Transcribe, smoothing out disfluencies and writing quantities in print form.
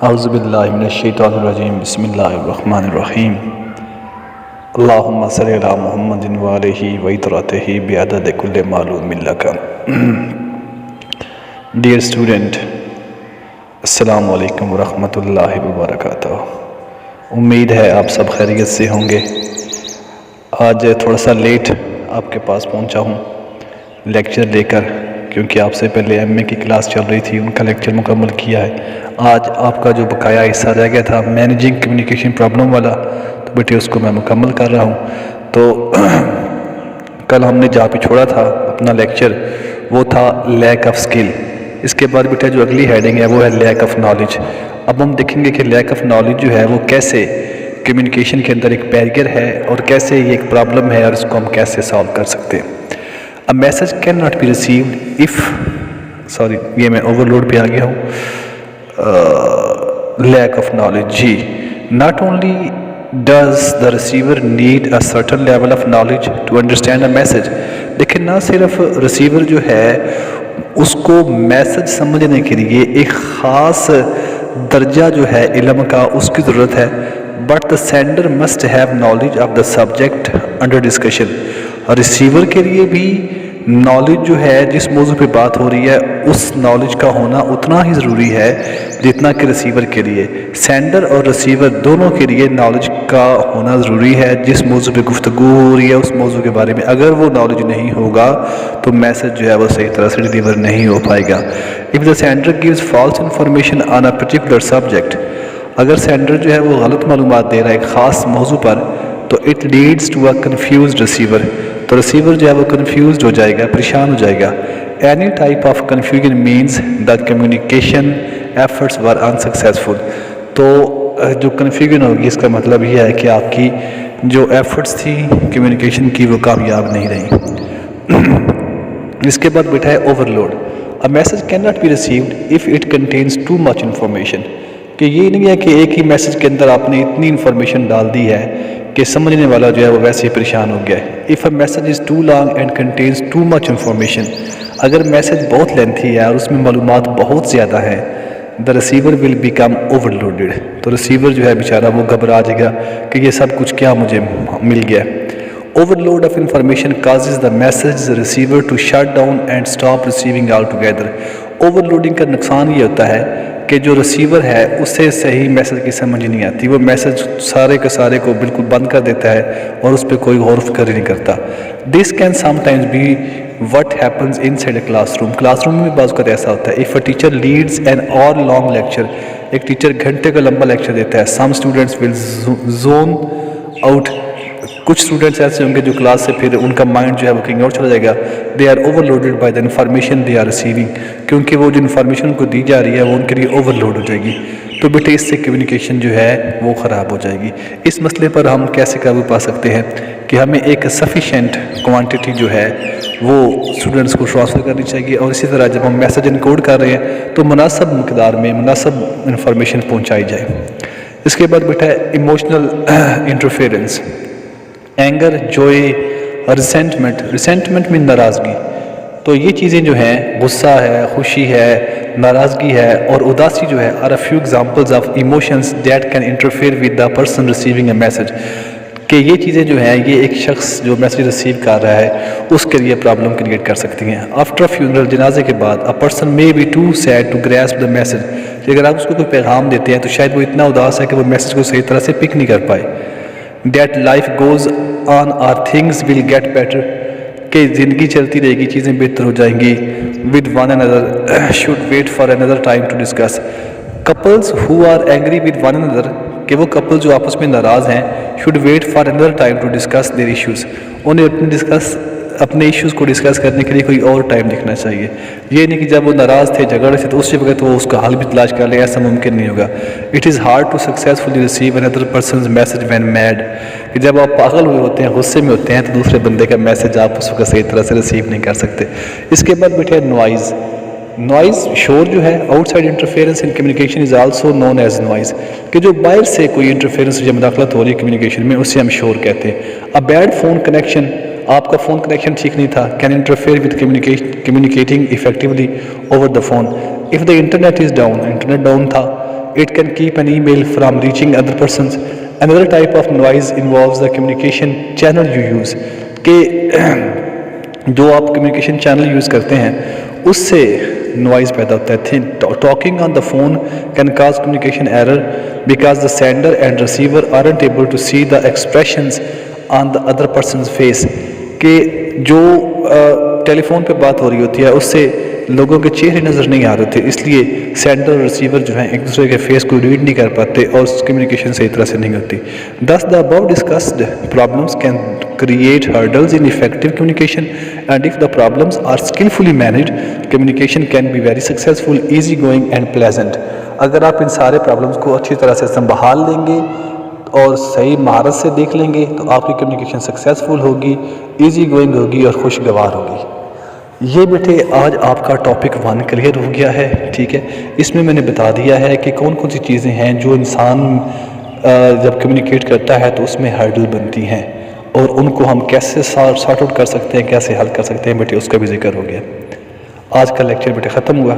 اعوذ باللہ من الشیطان الرجیم بسم اللہ الرحمن الرحیم اللہم صلی علی محمد وآلہ وطرتہ بعدد کل معلوم لک. ڈیئر اسٹوڈنٹ، السلام علیکم ورحمۃ اللہ وبرکاتہ. امید ہے آپ سب خیریت سے ہوں گے. آج تھوڑا سا لیٹ آپ کے پاس پہنچا ہوں لیکچر لے کر، کیونکہ آپ سے پہلے ایم اے کی کلاس چل رہی تھی، ان کا لیکچر مکمل کیا ہے. آج آپ کا جو بقایا حصہ رہ گیا تھا مینیجنگ کمیونیکیشن پرابلم والا، تو بیٹے اس کو میں مکمل کر رہا ہوں. تو کل ہم نے جہاں پہ چھوڑا تھا اپنا لیکچر وہ تھا لیک آف اسکل. اس کے بعد بیٹا جو اگلی ہیڈنگ ہے وہ ہے لیک آف نالج. اب ہم دیکھیں گے کہ لیک آف نالج جو ہے وہ کیسے کمیونیکیشن کے اندر ایک بیریئر ہے اور کیسے یہ ایک پرابلم ہے اور اس کو ہم کیسے سالو کر سکتے ہیں. A message cannot be received if یہ میں اوور لوڈ پہ آ گیا ہوں. لیک آف نالج جی. Not only does the receiver need a certain level of knowledge to understand a message، لیکن نہ صرف ریسیور جو ہے اس کو میسج سمجھنے کے لیے ایک خاص درجہ جو ہے علم کا اس کی ضرورت ہے، but the sender must have knowledge of the subject under discussion. Receiver کے لیے بھی نالج جو ہے جس موضوع پہ بات ہو رہی ہے اس نالج کا ہونا اتنا ہی ضروری ہے جتنا کہ ریسیور کے لیے. سینڈر اور ریسیور دونوں کے لیے نالج کا ہونا ضروری ہے. جس موضوع پہ گفتگو ہو رہی ہے اس موضوع کے بارے میں اگر وہ نالج نہیں ہوگا تو میسج جو ہے وہ صحیح طرح سے ڈیلیور نہیں ہو پائے گا. If the sender gives false information on a particular subject، اگر سینڈر جو ہے وہ غلط معلومات دے رہا ہے ایک خاص موضوع پر، تو it leads to a confused receiver، تو ریسیور جو ہے وہ کنفیوزڈ ہو جائے گا، پریشان ہو جائے گا. Any type of confusion means that communication efforts were unsuccessful. تو جو کنفیوژن ہوگی اس کا مطلب یہ ہے کہ آپ کی جو ایفرٹس تھی کمیونیکیشن کی وہ کامیاب نہیں رہی. اس کے بعد بیٹھا ہے overload. A message cannot be received if it contains too much information، کہ یہ نہیں ہے کہ ایک ہی میسج کے اندر آپ نے اتنی انفارمیشن ڈال دی ہے کہ سمجھنے والا جو ہے وہ ویسے ہی پریشان ہو گیا ہے. If a message is too long and contains too much information، اگر میسج بہت لینتھی ہے اور اس میں معلومات بہت زیادہ ہیں، the receiver will become overloaded، تو ریسیور جو ہے بیچارہ وہ گھبرا جائے گا کہ یہ سب کچھ کیا مجھے مل گیا. Overload of information causes the message receiver to shut down and stop receiving altogether. Overloading کا نقصان یہ ہوتا ہے کہ جو ریسیور ہے اسے صحیح میسج کی سمجھ نہیں آتی، وہ میسج سارے کے سارے کو بالکل بند کر دیتا ہے اور اس پہ کوئی غور و فکر ہی نہیں کرتا. This can sometimes be what happens inside a classroom. Class room میں بعض اوقات ایسا ہوتا ہے. If a teacher leads an hour-long lecture، ایک ٹیچر گھنٹے کا لمبا لیکچر دیتا ہے، some students will zone out، کچھ اسٹوڈنٹس ایسے ہوں گے جو کلاس سے پھر ان کا مائنڈ جو ہے وہ کہیں اور چلا جائے گا. They are overloaded by the information they are receiving, کیونکہ وہ جو انفارمیشن ان کو دی جا رہی ہے وہ ان کے لیے اوور لوڈ ہو جائے گی. تو بیٹے اس سے کمیونیکیشن جو ہے وہ خراب ہو جائے گی. اس مسئلے پر ہم کیسے قابو پا سکتے ہیں کہ ہمیں ایک سفیشینٹ کوانٹٹی جو ہے وہ اسٹوڈنٹس کو ٹرانسفر کرنی چاہیے، اور اسی طرح جب ہم میسج انکوڈ کر رہے ہیں تو مناسب مقدار میں مناسب انفارمیشن پہنچائی جائے. اس کے بعد بیٹا ہے ایموشنل انٹرفیئرنس. اینگر، جوئے، ریسینٹمنٹ میں ناراضگی. تو یہ چیزیں جو ہیں غصہ ہے، خوشی ہے، ناراضگی ہے اور اداسی جو ہے are a few examples of emotions that can interfere with the person receiving a message، کہ یہ چیزیں جو ہیں یہ ایک شخص جو میسج ریسیو کر رہا ہے اس کے لیے پرابلم کریٹ کر سکتی ہیں. آفٹر فیونرل، جنازے کے بعد، a person may be too sad to grasp the message، کہ اگر آپ اس کو کوئی پیغام دیتے ہیں تو شاید وہ اتنا اداس ہے کہ وہ میسج کو صحیح طرح سے پک نہیں کر پائے. that life goes on or things will get better، کہ زندگی چلتی رہے گی، چیزیں بہتر ہو جائیں گی. with one another should wait for another time to discuss. couples who are angry with one another، کہ وہ کپل جو آپس میں ناراض ہیں should wait for another time to discuss their issues، انہیں اپنے ایشوز کو ڈسکس کرنے کے لیے کوئی اور ٹائم دیکھنا چاہیے. یہ نہیں کہ جب وہ ناراض تھے، جھگڑ رہے تھے تو اس وقت وہ اس کا حل بھی تلاش کر لے، ایسا ممکن نہیں ہوگا. It is hard to successfully receive another person's message when mad، کہ جب آپ پاگل ہوئے ہوتے ہیں، غصے میں ہوتے ہیں تو دوسرے بندے کا میسج آپ اس وقت صحیح طرح سے ریسیو نہیں کر سکتے. اس کے بعد بیٹھے نوائز. شور جو ہے outside interference in communication is also known as noise, کہ جو باہر سے کوئی انٹرفیئرنس یا مداخلت ہو رہی ہے کمیونیکیشن میں اسے ہم شور کہتے ہیں. A bad phone connection، آپ کا فون کنیکشن ٹھیک نہیں تھا، can interfere with communicating effectively over the phone. If the internet is down، internet down تھا، it can keep an email from reaching other persons. Another type of noise involves the communication channel you use. کہ جو آپ communication channel use کرتے ہیں اس سے noise پیدا ہوتا ہے. Talking on the phone can cause communication error because the sender and receiver aren't able to see the expressions on the other person's face. کہ جو ٹیلی فون پہ بات ہو رہی ہوتی ہے اس سے لوگوں کے چہرے نظر نہیں آ رہے تھے, اس لیے سینڈر اور ریسیور جو ہیں ایک دوسرے کے فیس کو ریڈ نہیں کر پاتے اور کمیونیکیشن صحیح طرح سے نہیں ہوتی. Thus the above discussed problems can create hurdles in effective communication, and if the problems are skillfully managed, communication can be very successful, easygoing and pleasant. اگر آپ ان سارے پرابلمس کو اچھی طرح سے سنبھال لیں گے اور صحیح مہارت سے دیکھ لیں گے تو آپ کی کمیونیکیشن سکسیزفل ہوگی, ایزی گوئنگ ہوگی اور خوشگوار ہوگی. یہ بیٹے آج آپ کا ٹاپک 1 کلیئر ہو گیا ہے. ٹھیک ہے, اس میں نے بتا دیا ہے کہ کون کون سی چیزیں ہیں جو انسان جب کمیونیکیٹ کرتا ہے تو اس میں ہرڈل بنتی ہیں اور ان کو ہم کیسے سارٹ آؤٹ کر سکتے ہیں, کیسے حل کر سکتے ہیں بیٹے, اس کا بھی ذکر ہو گیا. آج کا لیکچر بیٹے ختم ہوا.